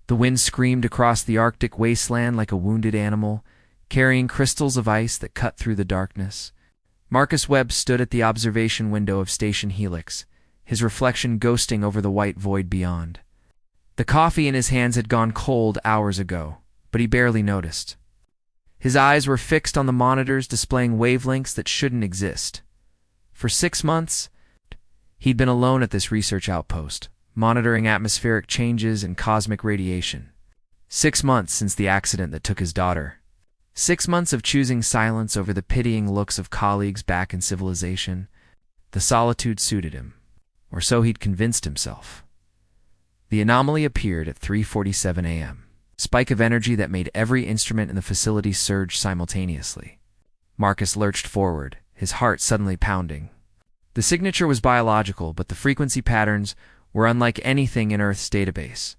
The wind screamed across the Arctic wasteland like a wounded animal, carrying crystals of ice that cut through the darkness. Marcus Webb stood at the observation window of Station Helix, his reflection ghosting over the white void beyond. The coffee in his hands had gone cold hours ago, but he barely noticed. His eyes were fixed on the monitors displaying wavelengths that shouldn't exist. For 6 months, he'd been alone at this research outpost, monitoring atmospheric changes and cosmic radiation. 6 months since the accident that took his daughter. 6 months of choosing silence over the pitying looks of colleagues back in civilization. The solitude suited him, or so he'd convinced himself. The anomaly appeared at 3:47 a.m. Spike of energy that made every instrument in the facility surge simultaneously. Marcus lurched forward, his heart suddenly pounding. The signature was biological, but the frequency patterns were unlike anything in Earth's database.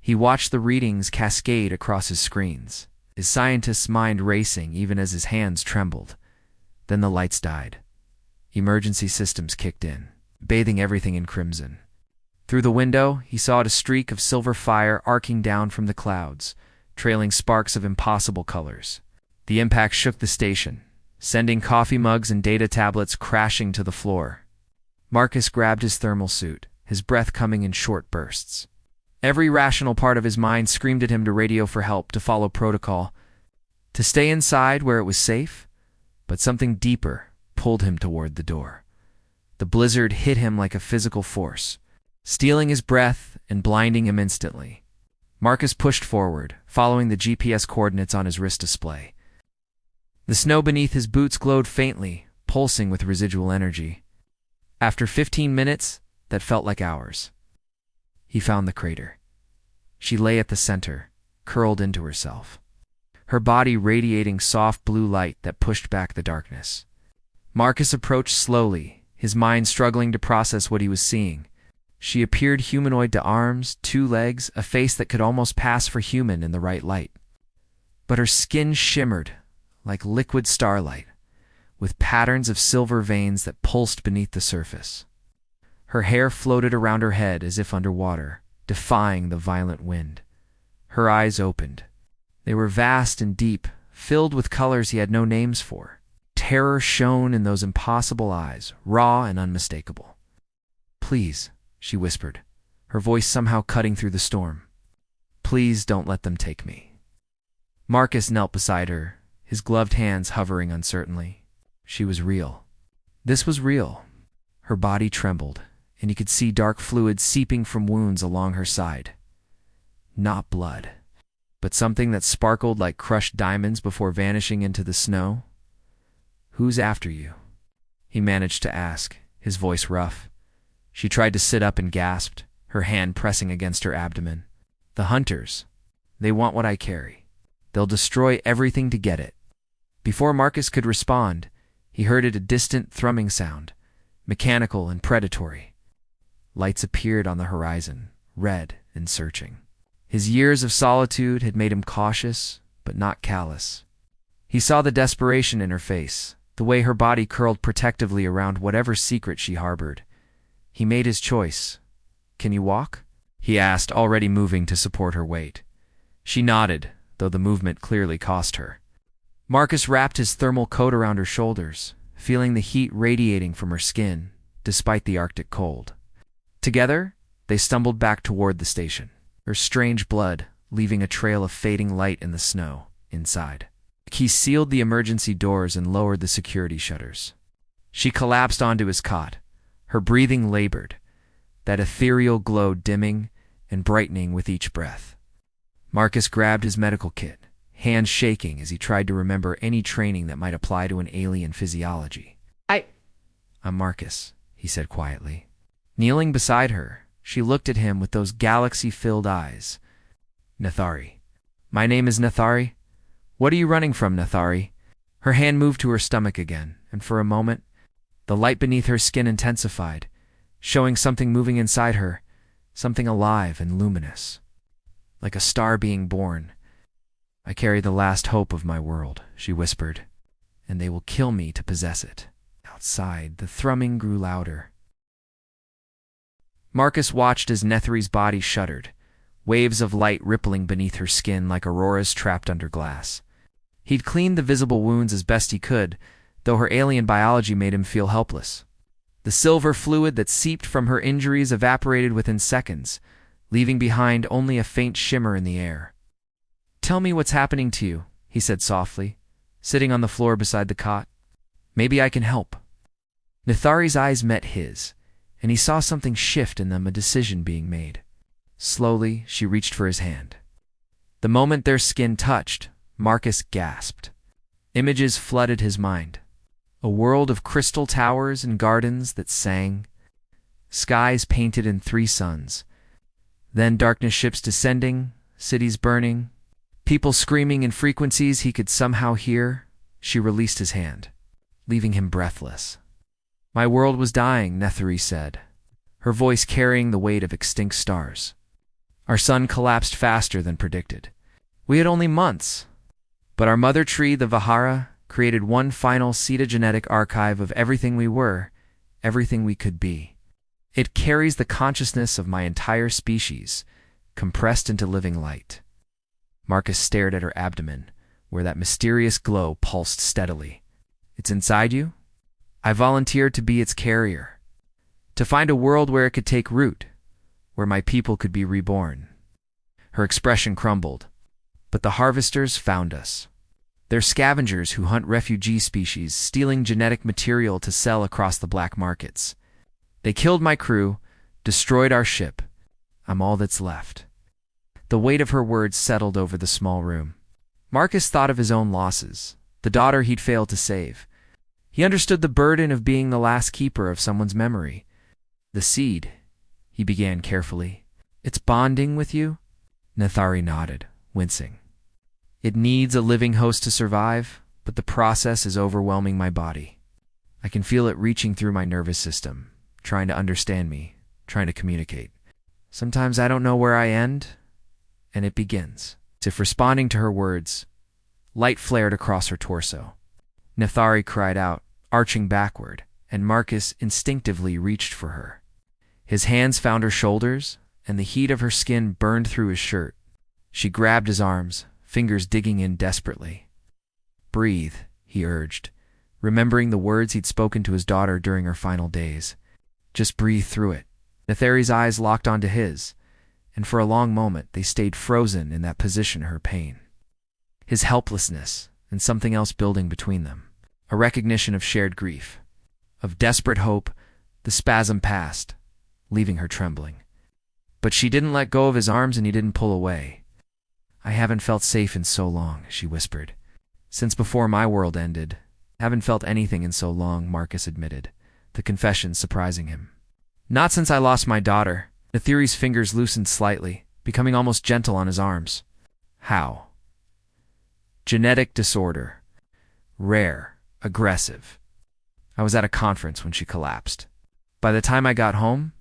He watched the readings cascade across his screens, his scientist's mind racing even as his hands trembled. Then the lights died. Emergency systems kicked in, bathing everything in crimson. Through the window, he saw a streak of silver fire arcing down from the clouds, trailing sparks of impossible colors. The impact shook the station, sending coffee mugs and data tablets crashing to the floor. Marcus grabbed his thermal suit, his breath coming in short bursts. Every rational part of his mind screamed at him to radio for help, to follow protocol, to stay inside where it was safe, but something deeper pulled him toward the door. The blizzard hit him like a physical force, stealing his breath and blinding him instantly. Marcus pushed forward, following the GPS coordinates on his wrist display. The snow beneath his boots glowed faintly, pulsing with residual energy. After 15 minutes, that felt like hours. He found the crater. She lay at the center, curled into herself, her body radiating soft blue light that pushed back the darkness. Marcus approached slowly, his mind struggling to process what he was seeing. She appeared humanoid to arms, 2 legs, a face that could almost pass for human in the right light. But her skin shimmered like liquid starlight, with patterns of silver veins that pulsed beneath the surface. Her hair floated around her head as if underwater, defying the violent wind. Her eyes opened. They were vast and deep, filled with colors he had no names for. Terror shone in those impossible eyes, raw and unmistakable. "Please," she whispered, her voice somehow cutting through the storm. "Please don't let them take me." Marcus knelt beside her, his gloved hands hovering uncertainly. She was real. This was real. Her body trembled, and he could see dark fluid seeping from wounds along her side. Not blood, but something that sparkled like crushed diamonds before vanishing into the snow. "Who's after you?" he managed to ask, his voice rough. She tried to sit up and gasped, her hand pressing against her abdomen. "The hunters. They want what I carry. They'll destroy everything to get it." Before Marcus could respond, he heard a distant thrumming sound, mechanical and predatory. Lights appeared on the horizon, red and searching. His years of solitude had made him cautious, but not callous. He saw the desperation in her face, the way her body curled protectively around whatever secret she harbored. He made his choice. "Can you walk?" he asked, already moving to support her weight. She nodded, though the movement clearly cost her. Marcus wrapped his thermal coat around her shoulders, feeling the heat radiating from her skin, despite the Arctic cold. Together, they stumbled back toward the station, her strange blood leaving a trail of fading light in the snow inside. He sealed the emergency doors and lowered the security shutters. She collapsed onto his cot, her breathing labored, that ethereal glow dimming and brightening with each breath. Marcus grabbed his medical kit, hands shaking as he tried to remember any training that might apply to an alien physiology. "I'm Marcus," he said quietly. Kneeling beside her, she looked at him with those galaxy-filled eyes. "Nathari. My name is Nathari. What are you running from, Nathari?" Her hand moved to her stomach again, and for a moment, the light beneath her skin intensified, showing something moving inside her, something alive and luminous. Like a star being born. "I carry the last hope of my world," she whispered, "and they will kill me to possess it." Outside, the thrumming grew louder. Marcus watched as Netheri's body shuddered, waves of light rippling beneath her skin like auroras trapped under glass. He'd cleaned the visible wounds as best he could, though her alien biology made him feel helpless. The silver fluid that seeped from her injuries evaporated within seconds, leaving behind only a faint shimmer in the air. "Tell me what's happening to you," he said softly, sitting on the floor beside the cot. "Maybe I can help." Nithari's eyes met his, and he saw something shift in them, a decision being made. Slowly, she reached for his hand. The moment their skin touched, Marcus gasped. Images flooded his mind. A world of crystal towers and gardens that sang, skies painted in 3 suns. Then darkness ships descending, cities burning, people screaming in frequencies he could somehow hear. She released his hand, leaving him breathless. "My world was dying," Nethari said, her voice carrying the weight of extinct stars. "Our sun collapsed faster than predicted. We had only months. But our mother tree, the Vihara, created one final cetogenetic archive of everything we were, everything we could be. It carries the consciousness of my entire species, compressed into living light." Marcus stared at her abdomen, where that mysterious glow pulsed steadily. "It's inside you? I volunteered to be its carrier, to find a world where it could take root, where my people could be reborn." Her expression crumbled. "But the harvesters found us. They're scavengers who hunt refugee species, stealing genetic material to sell across the black markets. They killed my crew, destroyed our ship. I'm all that's left." The weight of her words settled over the small room. Marcus thought of his own losses, the daughter he'd failed to save. He understood the burden of being the last keeper of someone's memory. "The seed," he began carefully. "It's bonding with you?" Nethari nodded, wincing. "It needs a living host to survive, but the process is overwhelming my body. I can feel it reaching through my nervous system, trying to understand me, trying to communicate. Sometimes I don't know where I end, and it begins." As if responding to her words, light flared across her torso. Nethari cried out, arching backward, and Marcus instinctively reached for her. His hands found her shoulders, and the heat of her skin burned through his shirt. She grabbed his arms, fingers digging in desperately. "Breathe," he urged, remembering the words he'd spoken to his daughter during her final days. "Just breathe through it." Nethari's eyes locked onto his, and for a long moment they stayed frozen in that position, her pain, his helplessness, and something else building between them. A recognition of shared grief, of desperate hope. The spasm passed, leaving her trembling. But she didn't let go of his arms, and he didn't pull away. "I haven't felt safe in so long," she whispered. "Since before my world ended. Haven't felt anything in so long," Marcus admitted, the confession surprising him. "Not since I lost my daughter." Nethari's fingers loosened slightly, becoming almost gentle on his arms. "How?" "Genetic disorder. Rare. Aggressive. I was at a conference when she collapsed. By the time I got home,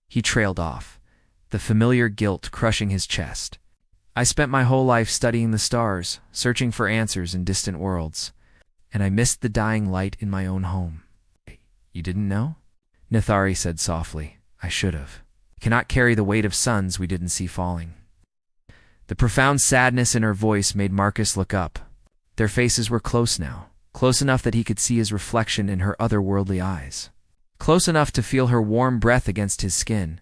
He trailed off, the familiar guilt crushing his chest. "I spent my whole life studying the stars, searching for answers in distant worlds, and I missed the dying light in my own home." "You didn't know?" Nethari said softly. "I should have. I cannot carry the weight of suns we didn't see falling." The profound sadness in her voice made Marcus look up. Their faces were close now, close enough that he could see his reflection in her otherworldly eyes, close enough to feel her warm breath against his skin.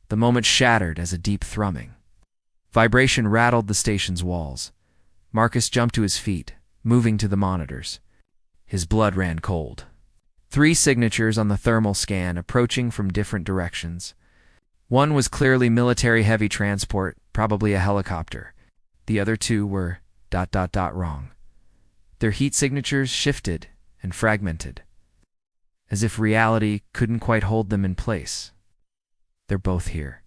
The moment shattered as a deep thrumming. Vibration rattled the station's walls. Marcus jumped to his feet, moving to the monitors. His blood ran cold. 3 signatures on the thermal scan approaching from different directions. One was clearly military heavy transport, probably a helicopter. The other 2 were ... wrong. Their heat signatures shifted and fragmented, as if reality couldn't quite hold them in place. "They're both here,"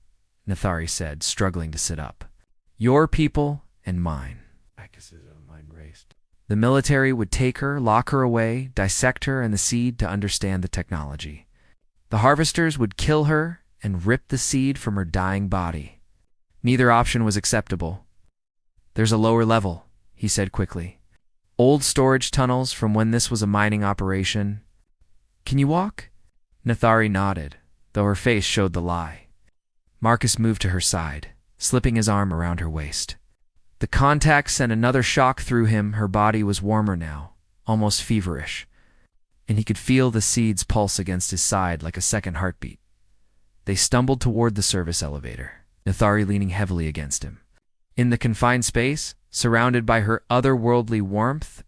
Nethari said, struggling to sit up. "Your people and mine." The military would take her, lock her away, dissect her and the seed to understand the technology. The harvesters would kill her and rip the seed from her dying body. Neither option was acceptable. "There's a lower level," he said quickly. "Old storage tunnels from when this was a mining operation." "Can you walk?" Nethari nodded, though her face showed the lie. Marcus moved to her side, slipping his arm around her waist. The contact sent another shock through him. Her body was warmer now, almost feverish, and he could feel the seeds pulse against his side like a second heartbeat. They stumbled toward the service elevator, Nathari leaning heavily against him. In the confined space, surrounded by her otherworldly warmth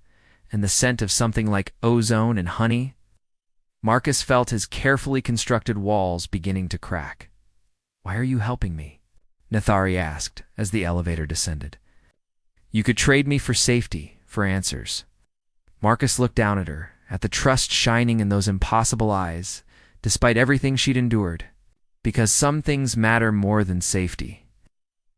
and the scent of something like ozone and honey, Marcus felt his carefully constructed walls beginning to crack. "Why are you helping me?" Nathari asked as the elevator descended. "You could trade me for safety, for answers." Marcus looked down at her, at the trust shining in those impossible eyes, despite everything she'd endured. Because some things matter more than safety.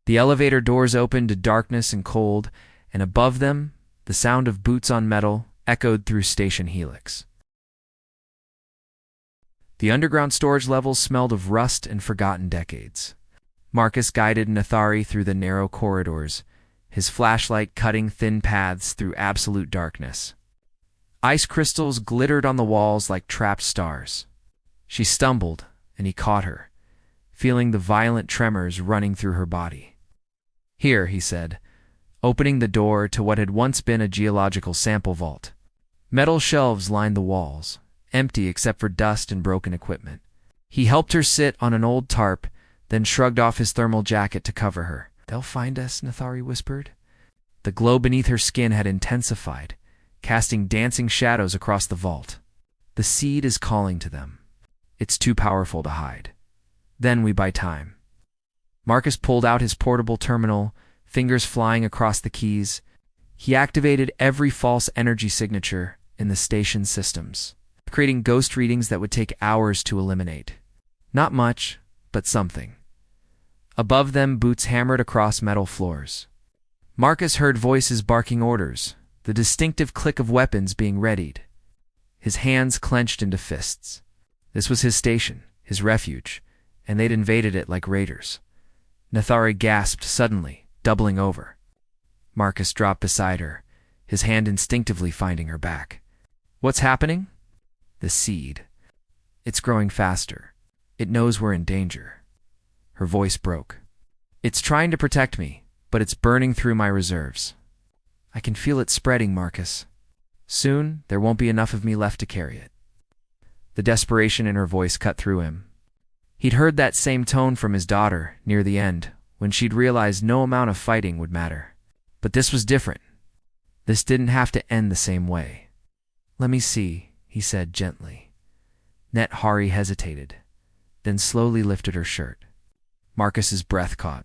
The elevator doors opened to darkness and cold, and above them, the sound of boots on metal echoed through Station Helix. The underground storage levels smelled of rust and forgotten decades. Marcus guided Nathari through the narrow corridors, his flashlight cutting thin paths through absolute darkness. Ice crystals glittered on the walls like trapped stars. She stumbled, and he caught her, feeling the violent tremors running through her body. "Here," he said, opening the door to what had once been a geological sample vault. Metal shelves lined the walls, empty except for dust and broken equipment. He helped her sit on an old tarp, then shrugged off his thermal jacket to cover her. "They'll find us," Nathari whispered. The glow beneath her skin had intensified, casting dancing shadows across the vault. "The seed is calling to them. It's too powerful to hide. Then we buy time." Marcus pulled out his portable terminal, fingers flying across the keys. He activated every false energy signature in the station's systems, creating ghost readings that would take hours to eliminate. Not much, but something. Above them, boots hammered across metal floors. Marcus heard voices barking orders, the distinctive click of weapons being readied. His hands clenched into fists. This was his station, his refuge, and they'd invaded it like raiders. Nathari gasped suddenly, doubling over. Marcus dropped beside her, his hand instinctively finding her back. "What's happening?" "The seed. It's growing faster. It knows we're in danger." Her voice broke. "It's trying to protect me, but it's burning through my reserves. I can feel it spreading, Marcus. Soon, there won't be enough of me left to carry it." The desperation in her voice cut through him. He'd heard that same tone from his daughter near the end, when she'd realized no amount of fighting would matter. But this was different. This didn't have to end the same way. "Let me see," he said gently. Nathari hesitated, then slowly lifted her shirt. Marcus's breath caught.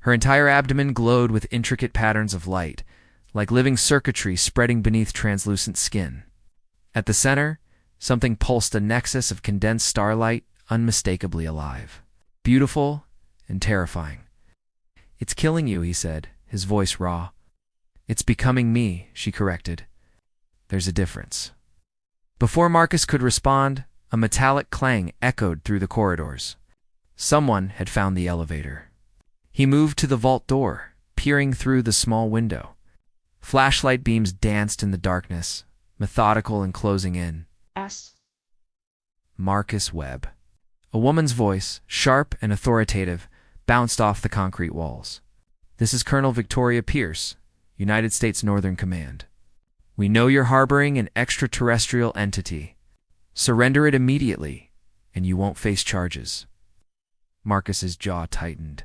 Her entire abdomen glowed with intricate patterns of light, like living circuitry spreading beneath translucent skin. At the center, something pulsed, a nexus of condensed starlight, unmistakably alive. Beautiful and terrifying. "It's killing you," he said, his voice raw. "It's becoming me," she corrected. "There's a difference." Before Marcus could respond, a metallic clang echoed through the corridors. Someone had found the elevator. He moved to the vault door, peering through the small window. Flashlight beams danced in the darkness, methodical and closing in. Marcus Webb. A woman's voice, sharp and authoritative, bounced off the concrete walls. "This is Colonel Victoria Pierce, United States Northern Command. We know you're harboring an extraterrestrial entity. Surrender it immediately, and you won't face charges." Marcus's jaw tightened.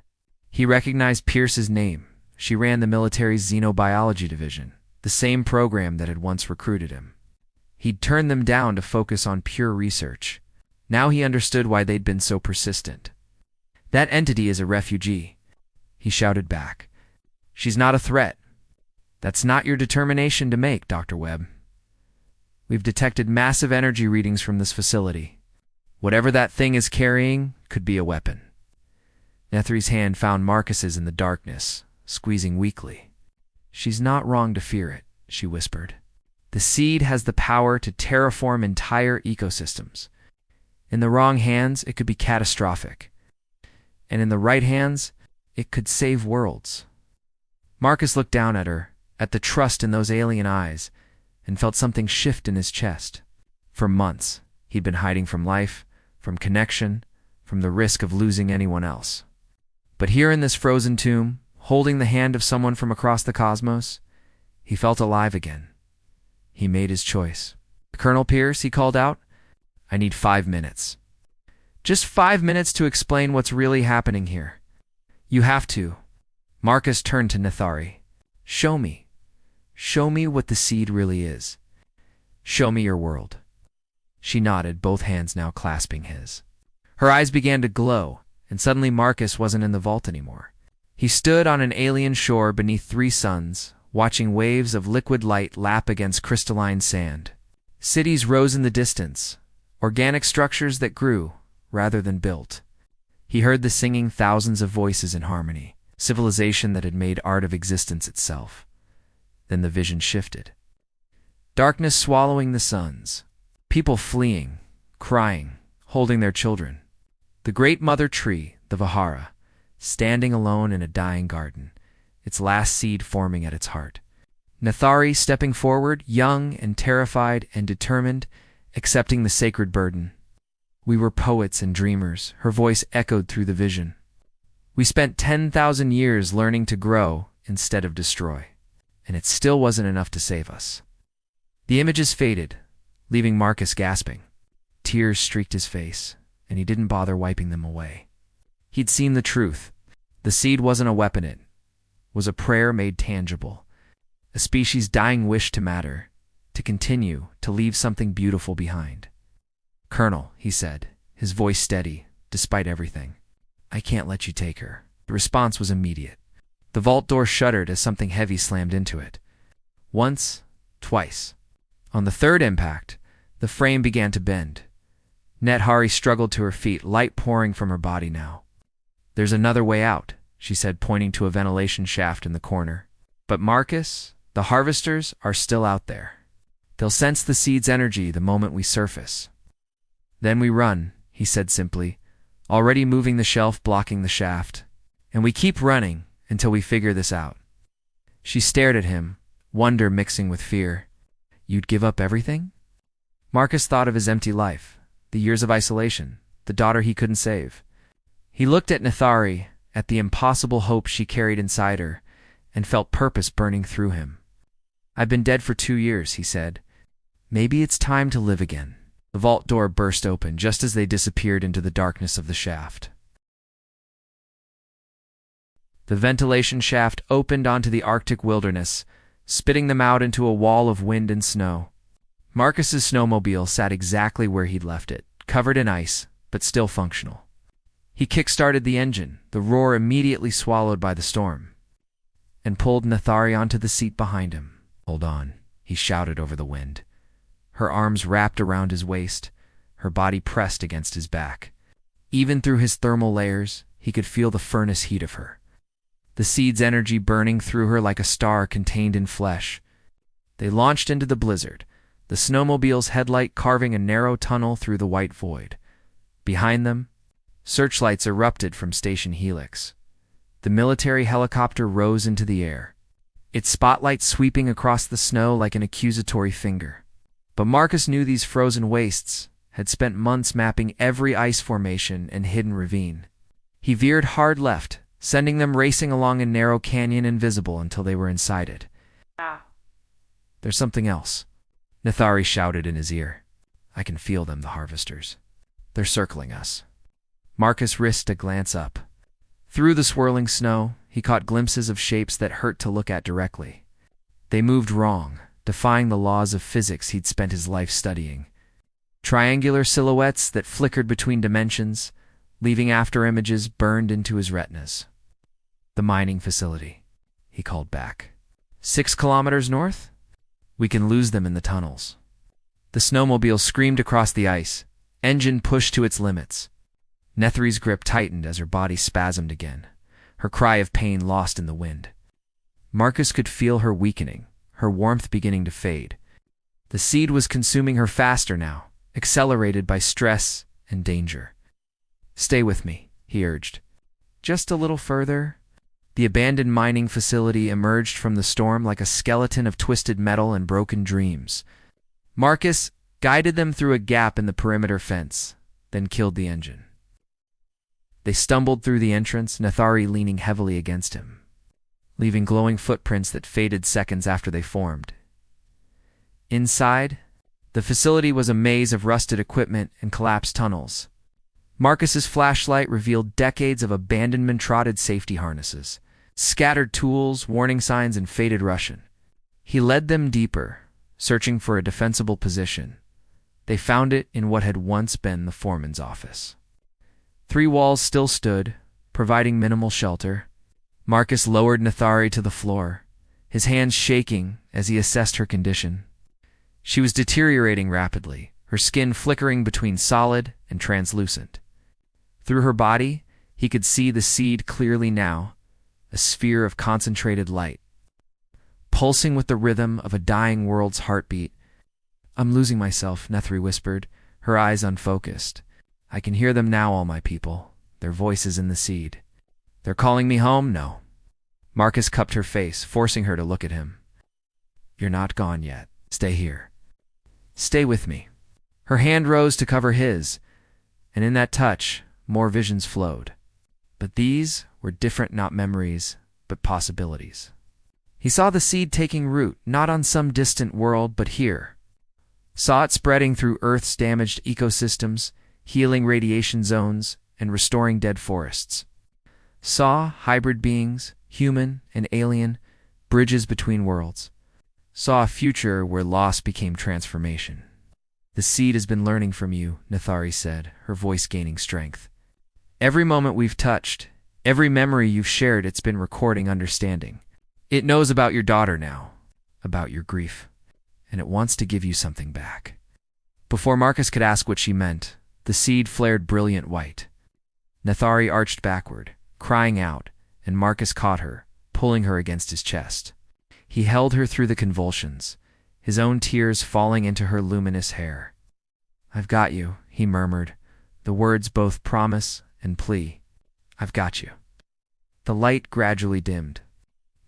He recognized Pierce's name. She ran the military's xenobiology division, the same program that had once recruited him. He'd turned them down to focus on pure research. Now he understood why they'd been so persistent. "That entity is a refugee," he shouted back. "She's not a threat. That's not your determination to make, Dr. Webb. We've detected massive energy readings from this facility. Whatever that thing is carrying could be a weapon." Nathari's hand found Marcus's in the darkness, squeezing weakly. "She's not wrong to fear it," she whispered. "The seed has the power to terraform entire ecosystems. In the wrong hands, it could be catastrophic. And in the right hands, it could save worlds." Marcus looked down at her, at the trust in those alien eyes, and felt something shift in his chest. For months, he'd been hiding from life, from connection, from the risk of losing anyone else. But here in this frozen tomb, holding the hand of someone from across the cosmos, he felt alive again. He made his choice. "Colonel Pierce," he called out, "I need 5 minutes. Just 5 minutes to explain what's really happening here. You have to." Marcus turned to Nethari. "Show me. Show me what the seed really is. Show me your world." She nodded, both hands now clasping his. Her eyes began to glow, and suddenly Marcus wasn't in the vault anymore. He stood on an alien shore beneath 3 suns, watching waves of liquid light lap against crystalline sand. Cities rose in the distance, organic structures that grew rather than built. He heard the singing thousands of voices in harmony, civilization that had made art of existence itself. Then the vision shifted. Darkness swallowing the suns, people fleeing, crying, holding their children. The great mother tree, the Vihara, standing alone in a dying garden, its last seed forming at its heart. Nethari stepping forward, young and terrified and determined, accepting the sacred burden. "We were poets and dreamers," her voice echoed through the vision. "We spent 10,000 years learning to grow instead of destroy, and it still wasn't enough to save us." The images faded, leaving Marcus gasping. Tears streaked his face, and he didn't bother wiping them away. He'd seen the truth. The seed wasn't a weapon, it was a prayer made tangible, a species' dying wish to matter, to continue, to leave something beautiful behind. "Colonel," he said, his voice steady, despite everything, "I can't let you take her." The response was immediate. The vault door shuddered as something heavy slammed into it. Once, twice. On the third impact, the frame began to bend. Nethari struggled to her feet, light pouring from her body now. "There's another way out," she said, pointing to a ventilation shaft in the corner. "But Marcus, the harvesters are still out there. They'll sense the seed's energy the moment we surface." "Then we run," he said simply, already moving the shelf blocking the shaft. "And we keep running until we figure this out." She stared at him, wonder mixing with fear. "You'd give up everything?" Marcus thought of his empty life, the years of isolation, the daughter he couldn't save. He looked at Nethari, at the impossible hope she carried inside her, and felt purpose burning through him. "I've been dead for 2 years," he said. "Maybe it's time to live again." The vault door burst open just as they disappeared into the darkness of the shaft. The ventilation shaft opened onto the Arctic wilderness, spitting them out into a wall of wind and snow. Marcus's snowmobile sat exactly where he'd left it, covered in ice, but still functional. He kick-started the engine, the roar immediately swallowed by the storm, and pulled Nethari onto the seat behind him. "Hold on," he shouted over the wind. Her arms wrapped around his waist, her body pressed against his back. Even through his thermal layers, he could feel the furnace heat of her. The seed's energy burning through her like a star contained in flesh. They launched into the blizzard, the snowmobile's headlight carving a narrow tunnel through the white void. Behind them, searchlights erupted from Station Helix. The military helicopter rose into the air, its spotlight sweeping across the snow like an accusatory finger. But Marcus knew these frozen wastes, had spent months mapping every ice formation and hidden ravine. He veered hard left, sending them racing along a narrow canyon invisible until they were inside it. "There's something else," Nethari shouted in his ear. "I can feel them, the harvesters. They're circling us." Marcus risked a glance up. Through the swirling snow, he caught glimpses of shapes that hurt to look at directly. They moved wrong, defying the laws of physics he'd spent his life studying. Triangular silhouettes that flickered between dimensions, leaving after-images burned into his retinas. "The mining facility," he called back. 6 kilometers north? We can lose them in the tunnels." The snowmobile screamed across the ice, engine pushed to its limits. Nethari's grip tightened as her body spasmed again, her cry of pain lost in the wind. Marcus could feel her weakening, her warmth beginning to fade. The seed was consuming her faster now, accelerated by stress and danger. "Stay with me," he urged. "Just a little further." The abandoned mining facility emerged from the storm like a skeleton of twisted metal and broken dreams. Marcus guided them through a gap in the perimeter fence, then killed the engine. They stumbled through the entrance, Nathari leaning heavily against him, leaving glowing footprints that faded seconds after they formed. Inside, the facility was a maze of rusted equipment and collapsed tunnels. Marcus's flashlight revealed decades of abandonment-trotted safety harnesses, scattered tools, warning signs, and faded Russian. He led them deeper, searching for a defensible position. They found it in what had once been the foreman's office. 3 walls still stood, providing minimal shelter. Marcus lowered Nathari to the floor, his hands shaking as he assessed her condition. She was deteriorating rapidly, her skin flickering between solid and translucent. Through her body, he could see the seed clearly now, a sphere of concentrated light, pulsing with the rhythm of a dying world's heartbeat. "I'm losing myself," Nathari whispered, her eyes unfocused. "I can hear them now, all my people, their voices in the seed. They're calling me home?" "No." Marcus cupped her face, forcing her to look at him. "You're not gone yet. Stay here. Stay with me." Her hand rose to cover his, and in that touch, more visions flowed. But these were different, not memories, but possibilities. He saw the seed taking root, not on some distant world, but here. Saw it spreading through Earth's damaged ecosystems, healing radiation zones, and restoring dead forests. Saw hybrid beings, human and alien, bridges between worlds. Saw a future where loss became transformation. "The seed has been learning from you," Nathari said, her voice gaining strength. "Every moment we've touched, every memory you've shared, it's been recording understanding. It knows about your daughter now, about your grief, and it wants to give you something back." Before Marcus could ask what she meant, the seed flared brilliant white. Nathari arched backward, crying out, and Marcus caught her, pulling her against his chest. He held her through the convulsions, his own tears falling into her luminous hair. "I've got you," he murmured, the words both promise and plea. "I've got you." The light gradually dimmed.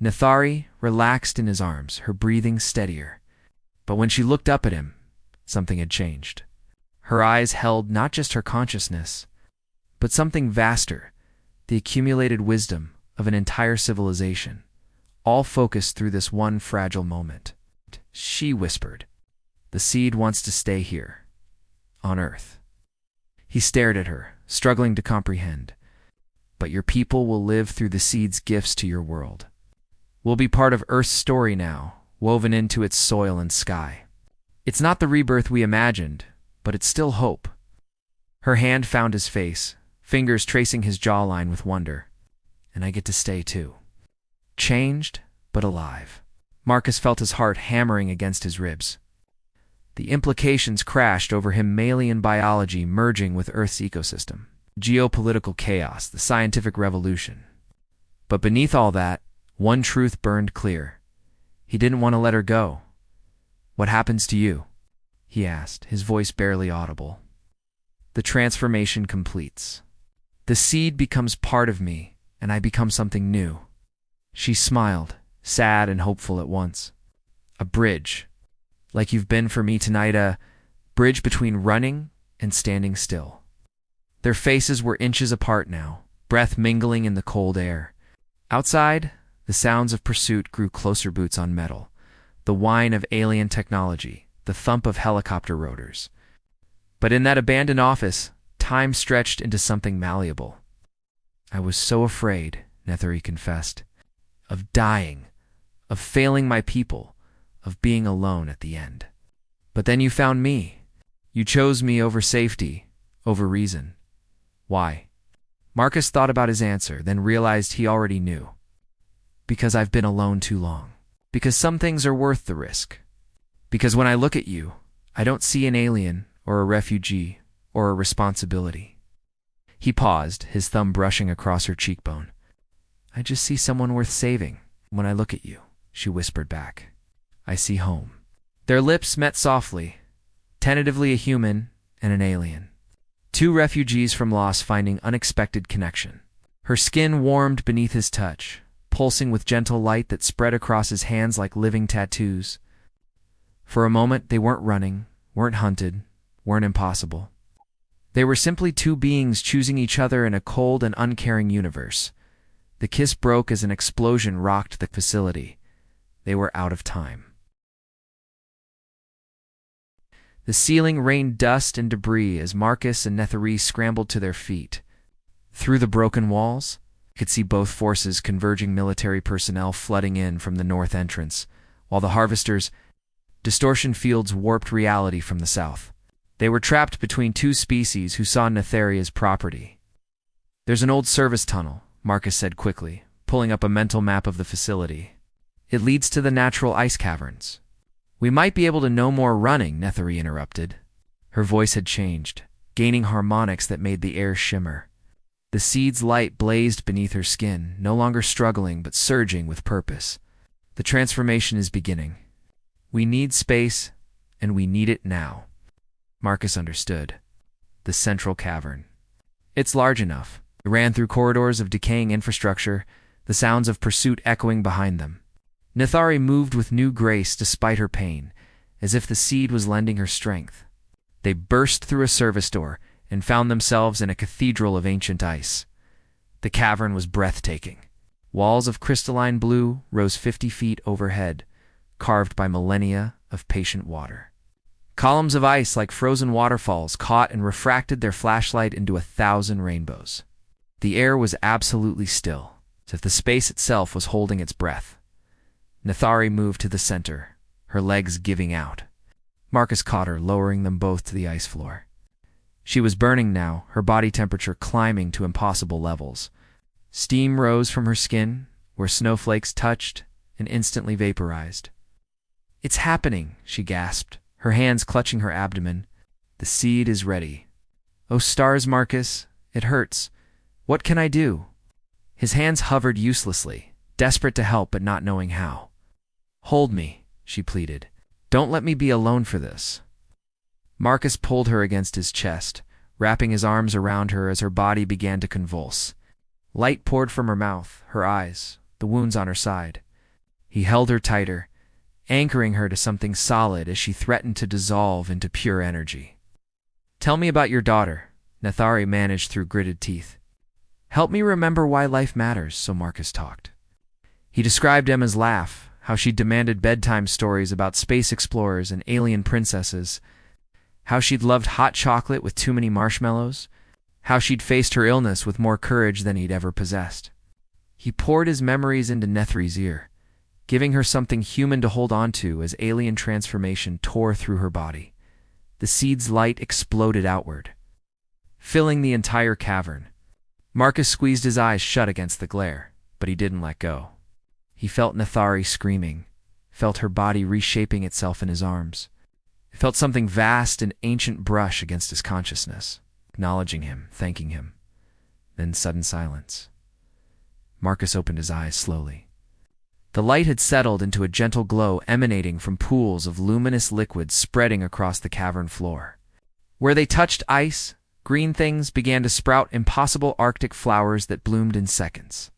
Nathari relaxed in his arms, her breathing steadier. But when she looked up at him, something had changed. Her eyes held not just her consciousness, but something vaster, the accumulated wisdom of an entire civilization, all focused through this one fragile moment. She whispered, "The seed wants to stay here, on Earth." He stared at her, struggling to comprehend. "But your people will live through the seed's gifts to your world. We'll be part of Earth's story now, woven into its soil and sky. It's not the rebirth we imagined, but it's still hope." Her hand found his face, fingers tracing his jawline with wonder. "And I get to stay too." Changed, but alive. Marcus felt his heart hammering against his ribs. The implications crashed over Himmelian biology merging with Earth's ecosystem. Geopolitical chaos, the scientific revolution. But beneath all that, one truth burned clear. He didn't want to let her go. "What happens to you?" he asked, his voice barely audible. "The transformation completes. The seed becomes part of me, and I become something new." She smiled, sad and hopeful at once. "A bridge. Like you've been for me tonight, a bridge between running and standing still." Their faces were inches apart now, breath mingling in the cold air. Outside, the sounds of pursuit grew closer, boots on metal, the whine of alien technology, the thump of helicopter rotors. But in that abandoned office, time stretched into something malleable. "I was so afraid," Nathari confessed, "of dying, of failing my people, of being alone at the end. But then you found me. You chose me over safety, over reason. Why?" Marcus thought about his answer, then realized he already knew. "Because I've been alone too long. Because some things are worth the risk. Because when I look at you, I don't see an alien or a refugee or a responsibility." He paused, his thumb brushing across her cheekbone. "I just see someone worth saving. When I look at you," she whispered back, "I see home." Their lips met softly, tentatively, a human and an alien. Two refugees from loss finding unexpected connection. Her skin warmed beneath his touch, pulsing with gentle light that spread across his hands like living tattoos. For a moment, they weren't running, weren't hunted, weren't impossible. They were simply two beings choosing each other in a cold and uncaring universe. The kiss broke as an explosion rocked the facility. They were out of time. The ceiling rained dust and debris as Marcus and Netherese scrambled to their feet. Through the broken walls, you could see both forces converging, military personnel flooding in from the north entrance, while the harvesters' distortion fields warped reality from the south. They were trapped between two species who saw Netherese as property. "There's an old service tunnel," Marcus said quickly, pulling up a mental map of the facility. "It leads to the natural ice caverns." "We might be able to know more running," Netherese interrupted. Her voice had changed, gaining harmonics that made the air shimmer. The seed's light blazed beneath her skin, no longer struggling but surging with purpose. "The transformation is beginning. We need space, and we need it now." Marcus understood. The central cavern. It's large enough. It ran through corridors of decaying infrastructure, the sounds of pursuit echoing behind them. Netherese moved with new grace despite her pain, as if the seed was lending her strength. They burst through a service door and found themselves in a cathedral of ancient ice. The cavern was breathtaking. Walls of crystalline blue rose 50 feet overhead, carved by millennia of patient water. Columns of ice like frozen waterfalls caught and refracted their flashlight into 1,000 rainbows. The air was absolutely still, as if the space itself was holding its breath. Netherese moved to the center, her legs giving out. Marcus caught her, lowering them both to the ice floor. She was burning now, her body temperature climbing to impossible levels. Steam rose from her skin, where snowflakes touched and instantly vaporized. "It's happening," she gasped, her hands clutching her abdomen. "The seed is ready." "Oh stars, Marcus, it hurts. What can I do?" His hands hovered uselessly, desperate to help but not knowing how. "Hold me," she pleaded. "Don't let me be alone for this." Marcus pulled her against his chest, wrapping his arms around her as her body began to convulse. Light poured from her mouth, her eyes, the wounds on her side. He held her tighter, anchoring her to something solid as she threatened to dissolve into pure energy. "Tell me about your daughter," Netherese managed through gritted teeth. "Help me remember why life matters," so Marcus talked. He described Emma's laugh, how she demanded bedtime stories about space explorers and alien princesses, how she'd loved hot chocolate with too many marshmallows, how she'd faced her illness with more courage than he'd ever possessed. He poured his memories into Nethere's ear, giving her something human to hold on to as alien transformation tore through her body. The seed's light exploded outward, filling the entire cavern. Marcus squeezed his eyes shut against the glare, but he didn't let go. He felt Netherese screaming, felt her body reshaping itself in his arms. He felt something vast and ancient brush against his consciousness, acknowledging him, thanking him. Then sudden silence. Marcus opened his eyes slowly. The light had settled into a gentle glow emanating from pools of luminous liquid spreading across the cavern floor. Where they touched ice, green things began to sprout impossible Arctic flowers that bloomed in seconds,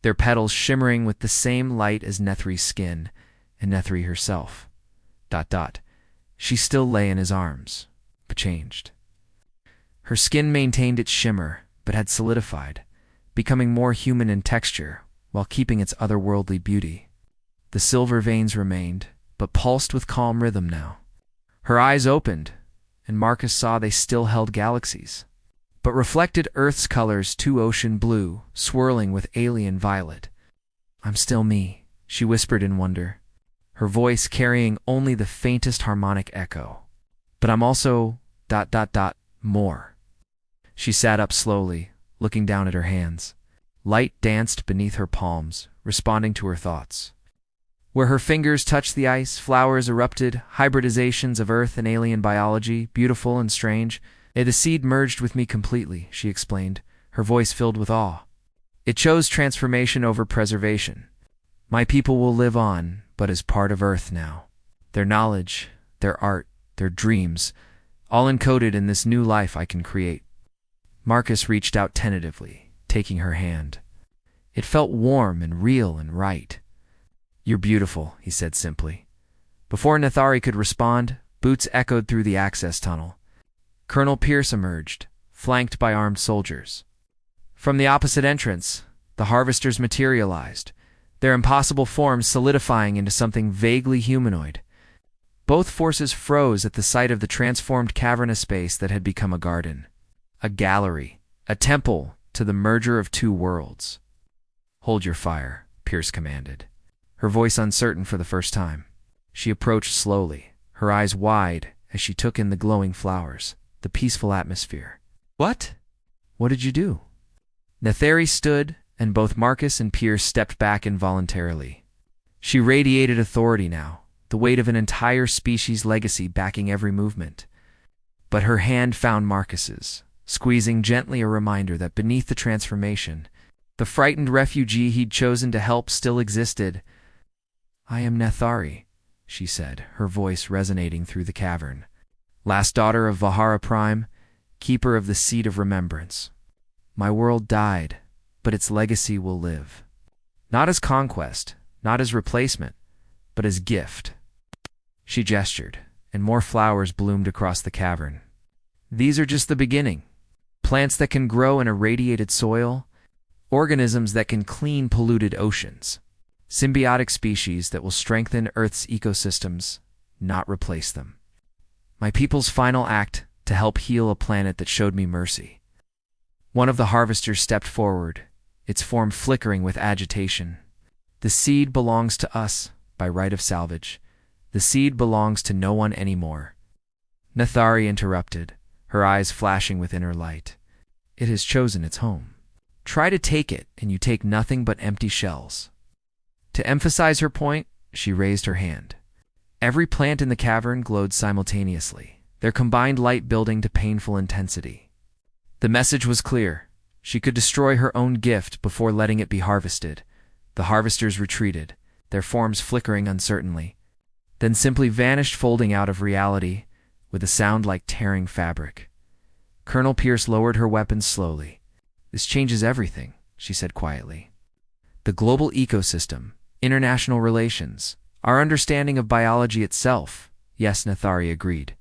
their petals shimmering with the same light as Nethere's skin and Nethere herself. ... She still lay in his arms, but changed. Her skin maintained its shimmer, but had solidified, becoming more human in texture while keeping its otherworldly beauty. The silver veins remained, but pulsed with calm rhythm now. Her eyes opened, and Marcus saw they still held galaxies, but reflected Earth's colors, too ocean blue, swirling with alien violet. "I'm still me," she whispered in wonder, her voice carrying only the faintest harmonic echo. "But I'm also ... more." She sat up slowly, looking down at her hands. Light danced beneath her palms, responding to her thoughts. Where her fingers touched the ice, flowers erupted, hybridizations of Earth and alien biology, beautiful and strange. "The seed merged with me completely," she explained, her voice filled with awe. "It chose transformation over preservation. My people will live on, but as part of Earth now. Their knowledge, their art, their dreams, all encoded in this new life I can create." Marcus reached out tentatively, taking her hand. It felt warm and real and right. "You're beautiful," he said simply. Before Nethere could respond, boots echoed through the access tunnel. Colonel Pierce emerged, flanked by armed soldiers. From the opposite entrance, the harvesters materialized, their impossible forms solidifying into something vaguely humanoid. Both forces froze at the sight of the transformed cavernous space that had become a garden, a gallery, a temple to the merger of two worlds. "Hold your fire," Pierce commanded, her voice uncertain for the first time. She approached slowly, her eyes wide as she took in the glowing flowers, the peaceful atmosphere. "What? What did you do?" Nethari stood, and both Marcus and Pierce stepped back involuntarily. She radiated authority now, the weight of an entire species' legacy backing every movement. But her hand found Marcus's, squeezing gently, a reminder that beneath the transformation, the frightened refugee he'd chosen to help still existed. "I am Nethari," she said, her voice resonating through the cavern. "Last daughter of Vahara Prime, keeper of the Seed of Remembrance. My world died, but its legacy will live. Not as conquest, not as replacement, but as gift." She gestured, and more flowers bloomed across the cavern. "These are just the beginning. Plants that can grow in irradiated soil, organisms that can clean polluted oceans, symbiotic species that will strengthen Earth's ecosystems, not replace them. My people's final act to help heal a planet that showed me mercy." One of the harvesters stepped forward, its form flickering with agitation. "The seed belongs to us by right of salvage. The seed belongs to no one anymore." Nethari interrupted, her eyes flashing with inner light. "It has chosen its home. Try to take it, and you take nothing but empty shells." To emphasize her point, she raised her hand. Every plant in the cavern glowed simultaneously, their combined light building to painful intensity. The message was clear. She could destroy her own gift before letting it be harvested. The harvesters retreated, their forms flickering uncertainly, then simply vanished, folding out of reality with a sound like tearing fabric. Colonel Pierce lowered her weapon slowly. "This changes everything," she said quietly. "The global ecosystem, international relations, our understanding of biology itself." "Yes," Nethari agreed.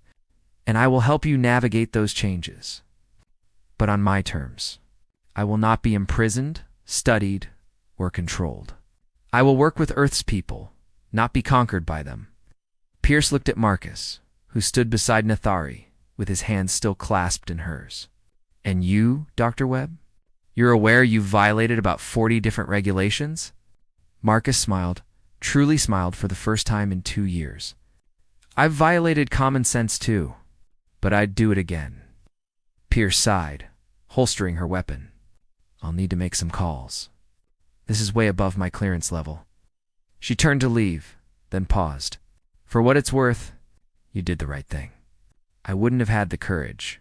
"And I will help you navigate those changes. But on my terms. I will not be imprisoned, studied, or controlled. I will work with Earth's people, not be conquered by them." Pierce looked at Marcus, who stood beside Nethari, with his hands still clasped in hers. "And you, Dr. Webb? You're aware you've violated about 40 different regulations?" Marcus smiled, truly smiled for the first time in 2 years. "I've violated common sense too, but I'd do it again." Pierce sighed, holstering her weapon. "I'll need to make some calls. This is way above my clearance level." She turned to leave, then paused. "For what it's worth, you did the right thing. I wouldn't have had the courage."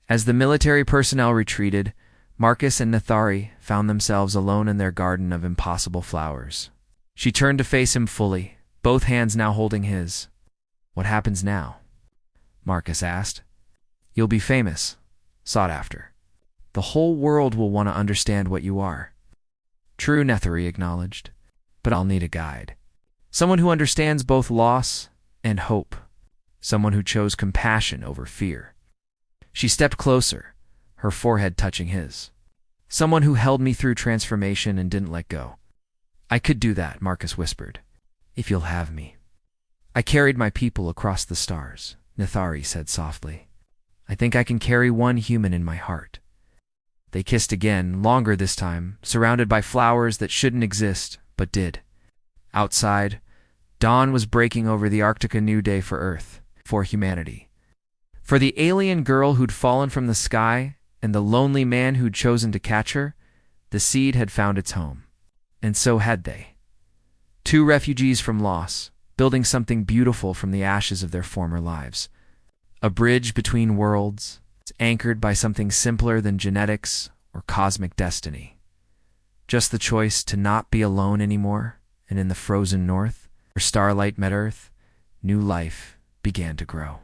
As the military personnel retreated, Marcus and Nethari found themselves alone in their garden of impossible flowers. She turned to face him fully, both hands now holding his. "What happens now?" Marcus asked. "You'll be famous, sought after. The whole world will want to understand what you are." "True," Nethari acknowledged, "but I'll need a guide. Someone who understands both loss and hope. Someone who chose compassion over fear." She stepped closer, her forehead touching his. "Someone who held me through transformation and didn't let go." "I could do that," Marcus whispered, "if you'll have me." "I carried my people across the stars," Nethari said softly. "I think I can carry one human in my heart." They kissed again, longer this time, surrounded by flowers that shouldn't exist, but did. Outside, dawn was breaking over the Arctic, a new day for Earth, for humanity. For the alien girl who'd fallen from the sky and the lonely man who'd chosen to catch her, the seed had found its home. And so had they. 2 refugees from loss, building something beautiful from the ashes of their former lives. A bridge between worlds, anchored by something simpler than genetics or cosmic destiny. Just the choice to not be alone anymore, and in the frozen north, where starlight met Earth, new life began to grow.